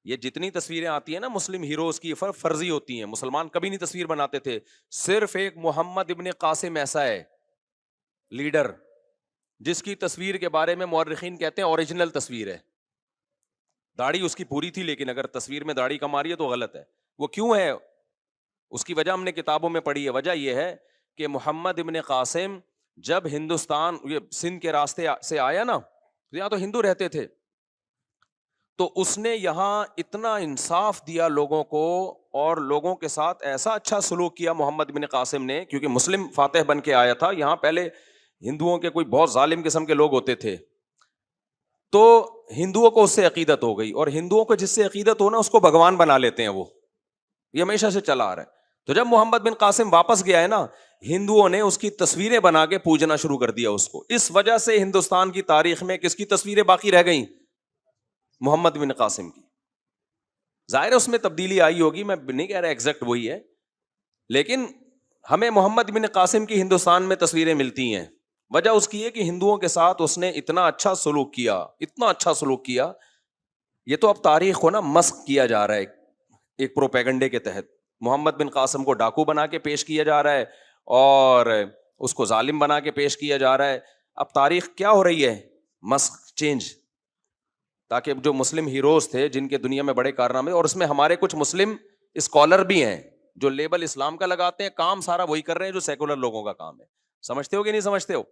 یہ جتنی تصویریں آتی ہیں نا مسلم ہیروز کی فرضی ہوتی ہیں, مسلمان کبھی نہیں تصویر بناتے تھے. صرف ایک محمد ابن قاسم ایسا ہے لیڈر جس کی تصویر کے بارے میں مورخین کہتے ہیں اوریجنل تصویر ہے. داڑھی اس کی پوری تھی لیکن اگر تصویر میں داڑھی کم آ رہی ہے تو غلط ہے. وہ کیوں ہے, اس کی وجہ ہم نے کتابوں میں پڑھی ہے. وجہ یہ ہے کہ محمد ابن قاسم جب ہندوستان یہ سندھ کے راستے سے آیا نا, یہاں تو ہندو رہتے تھے, تو اس نے یہاں اتنا انصاف دیا لوگوں کو اور لوگوں کے ساتھ ایسا اچھا سلوک کیا محمد بن قاسم نے, کیونکہ مسلم فاتح بن کے آیا تھا. یہاں پہلے ہندوؤں کے کوئی بہت ظالم قسم کے لوگ ہوتے تھے, تو ہندوؤں کو اس سے عقیدت ہو گئی, اور ہندوؤں کو جس سے عقیدت ہو نا اس کو بھگوان بنا لیتے ہیں. وہ یہ ہمیشہ سے چلا آ رہا ہے. تو جب محمد بن قاسم واپس گیا ہے نا, ہندوؤں نے اس کی تصویریں بنا کے پوجنا شروع کر دیا اس کو. اس وجہ سے ہندوستان کی تاریخ میں کس کی تصویریں باقی رہ گئیں؟ محمد بن قاسم کی. ظاہر ہے اس میں تبدیلی آئی ہوگی, میں نہیں کہہ رہا ایگزیکٹ وہی ہے, لیکن ہمیں محمد بن قاسم کی ہندوستان میں تصویریں ملتی ہیں. وجہ اس کی ہے کہ ہندوؤں کے ساتھ اس نے اتنا اچھا سلوک کیا, اتنا اچھا سلوک کیا. یہ تو اب تاریخ کو نا مسخ کیا جا رہا ہے ایک پروپیگنڈے کے تحت. محمد بن قاسم کو ڈاکو بنا کے پیش کیا جا رہا ہے اور اس کو ظالم بنا کے پیش کیا جا رہا ہے. اب تاریخ کیا ہو رہی ہے؟ مسخ, چینج, تاکہ جو مسلم ہیروز تھے جن کے دنیا میں بڑے کارنامے, اور اس میں ہمارے کچھ مسلم اسکالر بھی ہیں جو لیبل اسلام کا لگاتے ہیں, کام سارا وہی کر رہے ہیں جو سیکولر لوگوں کا کام ہے. سمجھتے ہو کہ نہیں سمجھتے ہو؟